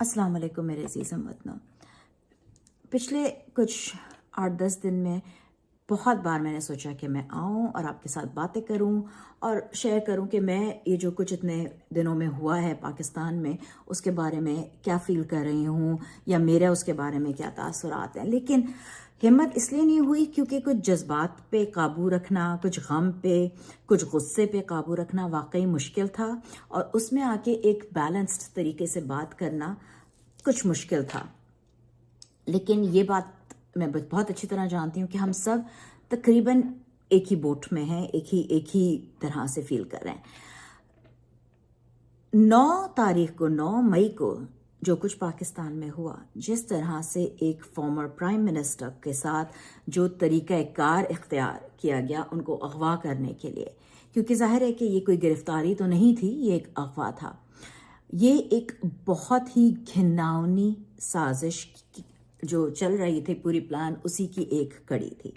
अस्सलाम वालेकुम मेरे अजीज़ हमवतनों। पिछले कुछ 8-10 दिन में बहुत बार मैंने सोचा कि मैं आऊँ और आपके साथ बातें करूँ और शेयर करूँ कि मैं ये जो कुछ इतने दिनों में हुआ है पाकिस्तान में उसके बारे में क्या फ़ील कर रही हूँ या मेरा उसके बारे में क्या तासुरात हैं। लेकिन हिम्मत इसलिए नहीं हुई क्योंकि कुछ जज्बात पे काबू रखना, कुछ गम पे, कुछ गुस्से पे काबू रखना वाकई मुश्किल था और उसमें आके एक बैलेंस्ड तरीके से बात करना कुछ मुश्किल था। लेकिन ये बात मैं बहुत अच्छी तरह जानती हूँ कि हम सब तकरीबन एक ही बोट में हैं, एक ही तरह से फील कर रहे हैं। 9 मई को जो कुछ पाकिस्तान में हुआ, जिस तरह से एक फॉर्मर प्राइम मिनिस्टर के साथ जो तरीक़ा कार इख्तियार किया गया उनको अगवा करने के लिए, क्योंकि जाहिर है कि ये कोई गिरफ्तारी तो नहीं थी, ये एक अगवा था। ये एक बहुत ही घिनौनी साजिश जो चल रही थी, पूरी प्लान उसी की एक कड़ी थी।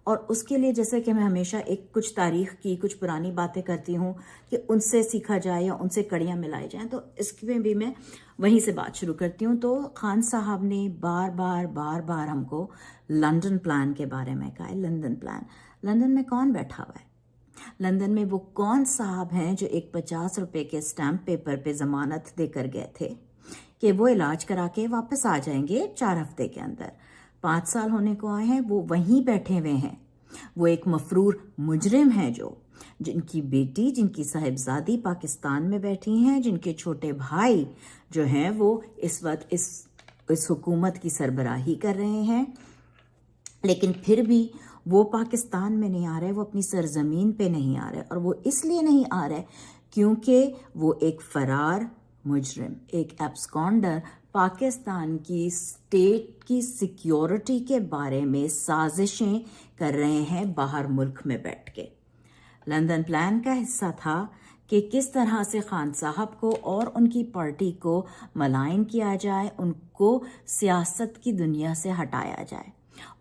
और उसके लिए जैसे कि मैं हमेशा एक कुछ तारीख की कुछ पुरानी बातें करती हूँ कि उनसे सीखा जाए या उनसे कड़ियाँ मिलाई जाएं, तो इसमें भी मैं वहीं से बात शुरू करती हूँ। तो खान साहब ने बार बार हमको लंदन प्लान के बारे में कहा है। लंदन प्लान, लंदन में कौन बैठा हुआ है? लंदन में वो कौन साहब हैं जो एक 50 रुपए के स्टैम्प पेपर पे जमानत देकर गए थे कि वो इलाज करा के वापस आ जाएंगे 4 हफ्ते के अंदर? 5 साल होने को आए हैं, वो वहीं बैठे हुए हैं। वो एक मफरूर मुजरिम है जिनकी बेटी, जिनकी साहिबजादी पाकिस्तान में बैठी हैं, जिनके छोटे भाई जो हैं वो इस वक्त इस हुकूमत की सरबराही कर रहे हैं। लेकिन फिर भी वो पाकिस्तान में नहीं आ रहे, वो अपनी सरजमीन पे नहीं आ रहे। और वो इसलिए नहीं आ रहे क्योंकि वो एक फरार मुजरिम, एक एब्सकॉन्डर पाकिस्तान की स्टेट की सिक्योरिटी के बारे में साजिशें कर रहे हैं बाहर मुल्क में बैठ के। लंदन प्लान का हिस्सा था कि किस तरह से खान साहब को और उनकी पार्टी को मलाइन किया जाए, उनको सियासत की दुनिया से हटाया जाए।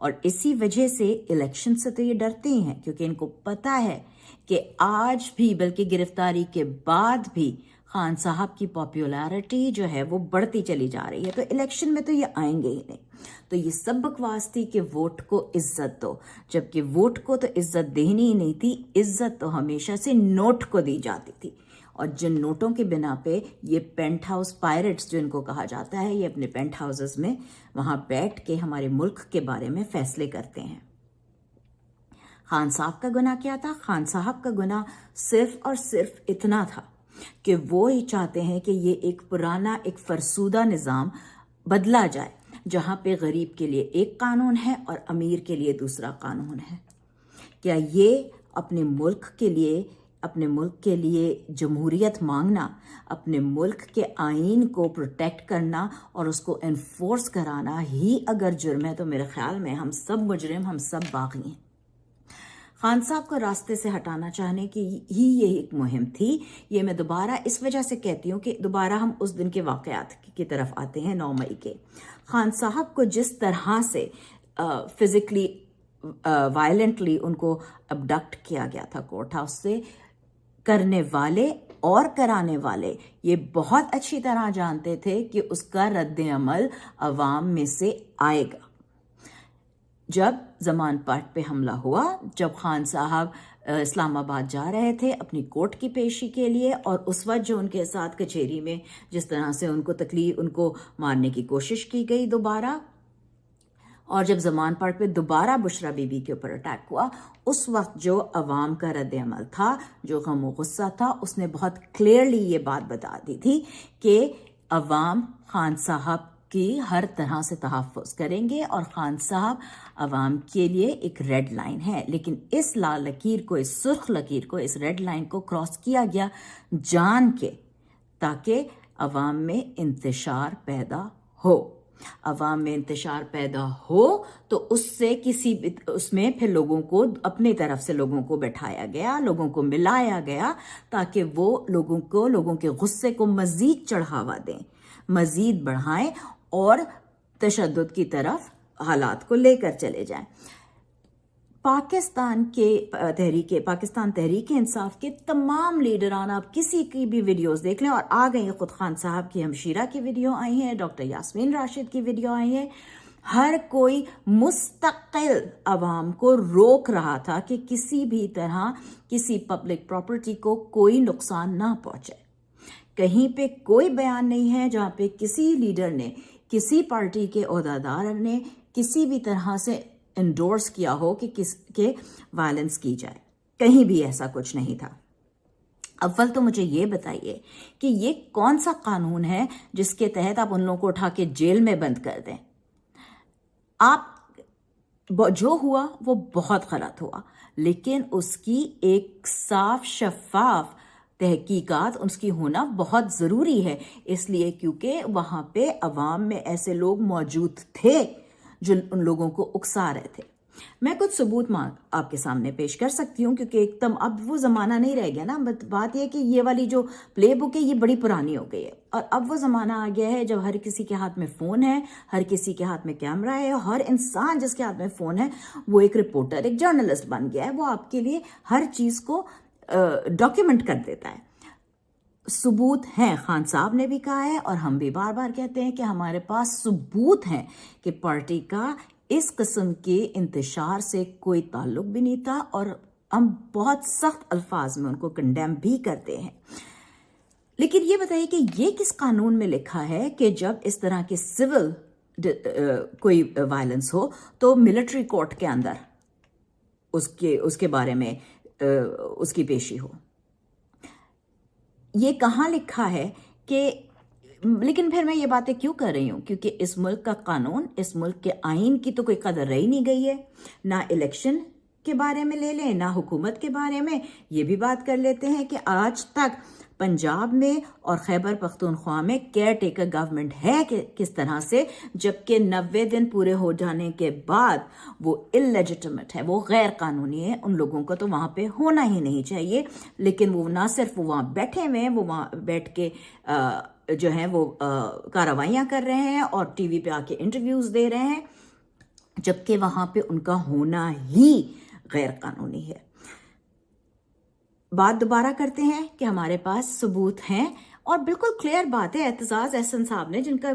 और इसी वजह से इलेक्शन से तो ये डरते ही हैं, क्योंकि इनको पता है कि आज भी, बल्कि गिरफ्तारी के बाद भी, खान साहब की पॉपुलैरिटी जो है वो बढ़ती चली जा रही है। तो इलेक्शन में तो ये आएंगे ही नहीं। तो ये सब बकवास थी कि वोट को इज्जत दो, जबकि वोट को तो इज्जत देनी ही नहीं थी। इज्जत तो हमेशा से नोट को दी जाती थी। और जिन नोटों के बिना पे ये पेंट हाउस पायरेट्स जो इनको कहा जाता है, ये अपने पेंट हाउसेस में वहां बैठ के हमारे मुल्क के बारे में फैसले करते हैं। खान साहब का गुनाह क्या था? खान साहब का गुनाह सिर्फ और सिर्फ इतना था कि वो ही चाहते हैं कि ये एक पुराना, एक फरसूदा निज़ाम बदला जाए, जहां पे गरीब के लिए एक कानून है और अमीर के लिए दूसरा कानून है। क्या ये अपने मुल्क के लिए जमहूरियत मांगना, अपने मुल्क के आइन को प्रोटेक्ट करना और उसको एनफोर्स कराना ही अगर जुर्म है, तो मेरे ख्याल में हम सब मुजरिम, हम सब बागी हैं। खान साहब को रास्ते से हटाना चाहने की ही ये एक मुहिम थी। ये मैं दोबारा इस वजह से कहती हूँ कि दोबारा हम उस दिन के वाकयात की तरफ आते हैं। 9 मई के खान साहब को जिस तरह से फिजिकली वायलेंटली उनको अबडक्ट किया गया था कोर्ट हाउस से, करने वाले और कराने वाले ये बहुत अच्छी तरह जानते थे कि उसका रद्द अमल अवाम में से आएगा। जब जमान पार्क पे हमला हुआ, जब खान साहब इस्लामाबाद जा रहे थे अपनी कोर्ट की पेशी के लिए, और उस वक्त जो उनके साथ कचहरी में जिस तरह से उनको मारने की कोशिश की गई दोबारा, और जब जमान पार्क पे दोबारा बुशरा बीबी के ऊपर अटैक हुआ, उस वक्त जो अवाम का रद्द अमल था, जो गम और गुस्सा था, उसने बहुत क्लियरली ये बात बता दी थी कि अवाम खान साहब की हर तरह से तहफ़्फ़ुज़ करेंगे और खान साहब अवाम के लिए एक रेड लाइन है। लेकिन इस लाल लकीर को, इस सुर्ख लकीर को, इस रेड लाइन को क्रॉस किया गया जान के, ताकि अवाम में इंतशार पैदा हो। अवाम में इंतशार पैदा हो तो उसमें फिर लोगों को अपनी तरफ से लोगों को बैठाया गया, लोगों को मिलाया गया, ताकि वो लोगों के गुस्से को मजीद चढ़ावा दें, मजीद बढ़ाएं और तशद्दुद की तरफ हालात को लेकर चले जाएं। पाकिस्तान तहरीक इंसाफ के तमाम लीडरान, आप किसी की भी वीडियोस देख लें, और आ गई खुद खान साहब की, हमशीरा की वीडियो आई है, डॉक्टर यास्मीन राशिद की वीडियो आई है, हर कोई मुस्तकिल अवाम को रोक रहा था कि किसी भी तरह किसी पब्लिक प्रॉपर्टी को कोई नुकसान ना पहुंचे। कहीं पे कोई बयान नहीं है जहां पे किसी लीडर ने, किसी पार्टी के ओहदेदार ने किसी भी तरह से इंडोर्स किया हो कि किसके वायलेंस की जाए। कहीं भी ऐसा कुछ नहीं था। अव्वल तो मुझे ये बताइए कि ये कौन सा कानून है जिसके तहत आप उन लोगों को उठा के जेल में बंद कर दें। जो हुआ वो बहुत गलत हुआ, लेकिन उसकी एक साफ शफाफ तहकीकात उसकी होना बहुत ज़रूरी है, इसलिए क्योंकि वहाँ पे अवाम में ऐसे लोग मौजूद थे जो उन लोगों को उकसा रहे थे। मैं कुछ सबूत आपके सामने पेश कर सकती हूँ, क्योंकि एकदम अब वो ज़माना नहीं रह गया ना। बात यह कि ये वाली जो प्ले बुक है ये बड़ी पुरानी हो गई है, और अब वो ज़माना आ गया है जब हर किसी के हाथ में फ़ोन है, हर किसी के हाथ में कैमरा है, हर इंसान जिसके हाथ में फ़ोन है वो एक रिपोर्टर, एक जर्नलिस्ट बन गया है। वो आपके लिए हर चीज़ को डॉक्यूमेंट कर देता है। सबूत हैं, खान साहब ने भी कहा है और हम भी बार बार कहते हैं कि हमारे पास सबूत हैं कि पार्टी का इस किस्म के इंतशार से कोई ताल्लुक भी नहीं था, और हम बहुत सख्त अल्फाज में उनको कंडेम भी करते हैं। लेकिन ये बताइए कि ये किस कानून में लिखा है कि जब इस तरह के सिविल कोई वायलेंस हो तो मिलिट्री कोर्ट के अंदर उसके बारे में उसकी पेशी हो। ये कहाँ लिखा है कि, लेकिन फिर मैं ये बातें क्यों कर रही हूँ, क्योंकि इस मुल्क का कानून, इस मुल्क के आइन की तो कोई कदर रही नहीं गई है। ना इलेक्शन के बारे में ले लें, ना हुकूमत के बारे में। ये भी बात कर लेते हैं कि आज तक पंजाब में और खैबर पख्तूनख्वा में केयर टेकर गवर्नमेंट है कि किस तरह से, जबकि 90 दिन पूरे हो जाने के बाद वो इलेजिटिमेट है, वो गैर कानूनी है। उन लोगों को तो वहाँ पे होना ही नहीं चाहिए, लेकिन वो ना सिर्फ वो वहाँ बैठे हुए हैं, वो वहाँ बैठ के जो है वो कार्रवाइयाँ कर रहे हैं और टीवी पे आके इंटरव्यूज़ दे रहे हैं, जबकि वहाँ पे उनका होना ही गैर कानूनी है। बात दोबारा करते हैं कि हमारे पास सबूत हैं, और बिल्कुल क्लियर बात है। एतजाज एहसन साहब ने, जिनका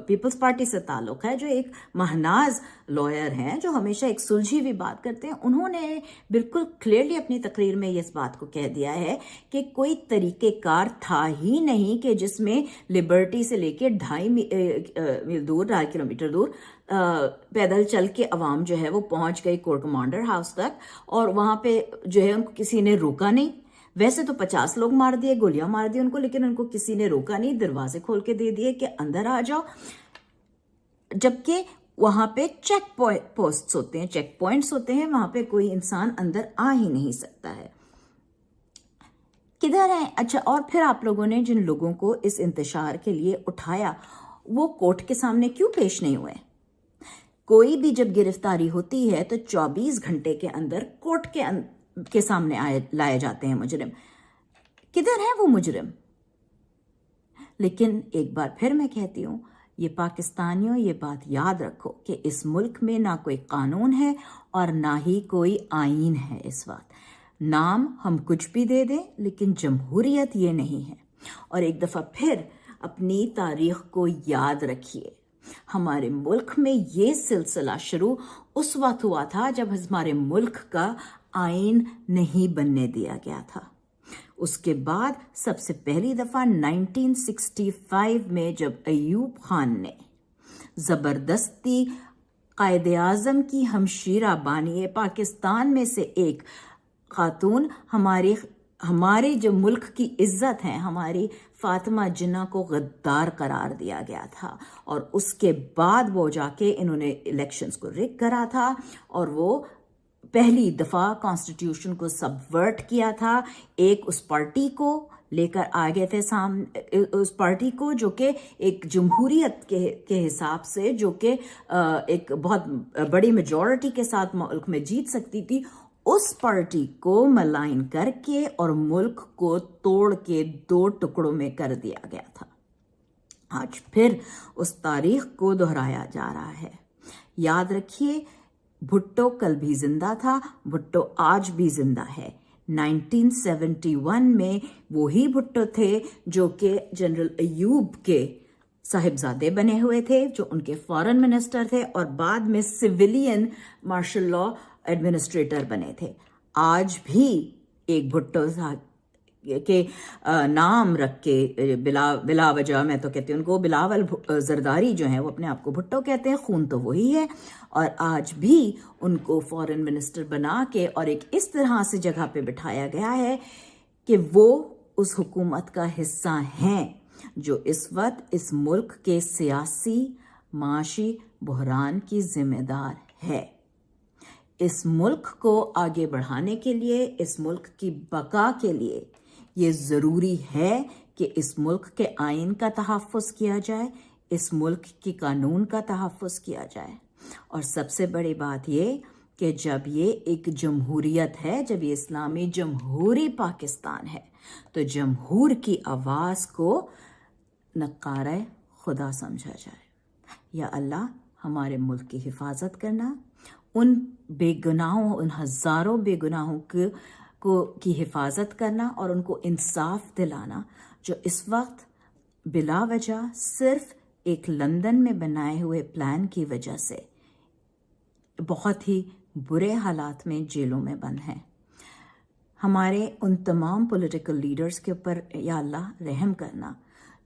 पीपल्स पार्टी से ताल्लुक है, जो एक महनाज लॉयर हैं, जो हमेशा एक सुलझी हुई बात करते हैं, उन्होंने बिल्कुल क्लियरली अपनी तकरीर में इस बात को कह दिया है कि कोई तरीक़ेकार था ही नहीं कि जिसमें लिबर्टी से लेके 2.5 किलोमीटर दूर पैदल चल के अवाम जो है वो पहुंच गई कोर्ट कमांडर हाउस तक, और वहां पे जो है उनको किसी ने रोका नहीं। वैसे तो 50 लोग मार दिए, गोलियां मार दी उनको, लेकिन उनको किसी ने रोका नहीं, दरवाजे खोल के दे दिए कि अंदर आ जाओ। जबकि वहां पे चेक पोस्ट्स होते हैं, चेक पॉइंट्स होते हैं, वहां पे कोई इंसान अंदर आ ही नहीं सकता है। किधर है? अच्छा, और फिर आप लोगों ने जिन लोगों को इस इंतशार के लिए उठाया, वो कोर्ट के सामने क्यों पेश नहीं हुए? कोई भी जब गिरफ्तारी होती है तो 24 घंटे के अंदर कोर्ट के सामने लाए जाते हैं मुजरिम। किधर है वो मुजरिम? लेकिन एक बार फिर मैं कहती हूँ, ये पाकिस्तानियों, ये बात याद रखो कि इस मुल्क में ना कोई कानून है और ना ही कोई आइन है। इस वक्त नाम हम कुछ भी दे दें, लेकिन जमहूरियत ये नहीं है। और एक दफ़ा फिर अपनी तारीख को याद रखिए। हमारे मुल्क में ये सिलसिला शुरू उस वक्त हुआ था जब हमारे मुल्क का आइन नहीं बनने दिया गया था। उसके बाद सबसे पहली दफ़ा 1965 में जब अयूब खान ने ज़बरदस्ती कायदे आज़म की हमशीरा बानी पाकिस्तान में से एक खातून, हमारे जो मुल्क की इज्जत है, हमारी फातिमा जिन्ना को गद्दार करार दिया गया था, और उसके बाद वो जाके इन्होंने इलेक्शंस को रिग करा था, और वो पहली दफ़ा कॉन्स्टिट्यूशन को सबवर्ट किया था। एक उस पार्टी को लेकर आ गए थे सामने, उस पार्टी को जो कि एक जमहूरियत के हिसाब से, जो कि एक बहुत बड़ी मेजॉरिटी के साथ मुल्क में जीत सकती थी, उस पार्टी को मलाइन करके और मुल्क को तोड़ के 2 टुकड़ों में कर दिया गया था। आज फिर उस तारीख को दोहराया जा रहा है। याद रखिए, भुट्टो कल भी जिंदा था, भुट्टो आज भी जिंदा है। 1971 में वही भुट्टो थे जो कि जनरल अयूब के साहिबजादे बने हुए थे, जो उनके फॉरेन मिनिस्टर थे और बाद में सिविलियन मार्शल लॉ एडमिनिस्ट्रेटर बने थे। आज भी एक भुट्टो के नाम रख के बिला वजह, मैं तो कहती हूँ उनको बिलावल जरदारी जो हैं वो अपने आप को भुट्टो कहते हैं, खून तो वही है। और आज भी उनको फॉरेन मिनिस्टर बना के और एक इस तरह से जगह पे बिठाया गया है कि वो उस हुकूमत का हिस्सा हैं जो इस वक्त इस मुल्क के सियासी माशी बहरान की जिम्मेदार है। इस मुल्क को आगे बढ़ाने के लिए, इस मुल्क की बका के लिए ये ज़रूरी है कि इस मुल्क के आइन का तहफ़्फ़ुज़ किया जाए, इस मुल्क की कानून का तहफ़्फ़ुज़ किया जाए। और सबसे बड़ी बात ये कि जब ये एक जमहूरियत है, जब ये इस्लामी जमहूरी पाकिस्तान है, तो जमहूर की आवाज़ को नक़ारा खुदा समझा जाए। या अल्लाह हमारे मुल्क की हिफाजत करना, उन बेगुनाहों, उन हज़ारों बेगुनाहों की हिफाजत करना और उनको इंसाफ दिलाना जो इस वक्त बिला वजह सिर्फ एक लंदन में बनाए हुए प्लान की वजह से बहुत ही बुरे हालात में जेलों में बंद हैं। हमारे उन तमाम पॉलिटिकल लीडर्स के ऊपर या अल्लाह रहम करना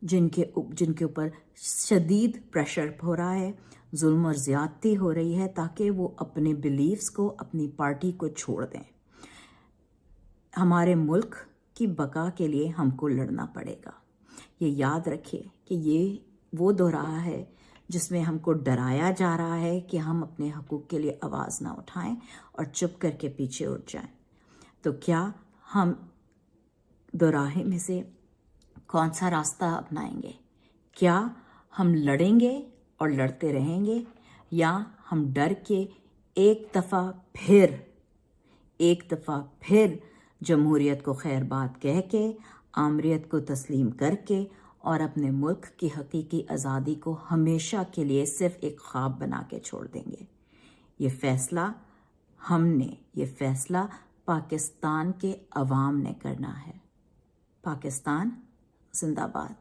जिनके ऊपर शदीद प्रेशर हो रहा है, जुल्म और ज़्यादती हो रही है, ताकि वो अपने बिलीव्स को, अपनी पार्टी को छोड़ दें। हमारे मुल्क की बका के लिए हमको लड़ना पड़ेगा। ये याद रखिए कि ये वो दोराहा है जिसमें हमको डराया जा रहा है कि हम अपने हकूक़ के लिए आवाज़ ना उठाएं और चुप करके पीछे उठ जाएं। तो क्या हम दोराहे में से कौन सा रास्ता अपनाएंगे? क्या हम लड़ेंगे और लड़ते रहेंगे, या हम डर के एक दफ़ा फिर जमहूरियत को खैर बात कह के, आमरीत को तस्लीम करके और अपने मुल्क की हकीकी आज़ादी को हमेशा के लिए सिर्फ एक ख्वाब बना के छोड़ देंगे? ये फ़ैसला पाकिस्तान के अवाम ने करना है। पाकिस्तान जिंदाबाद।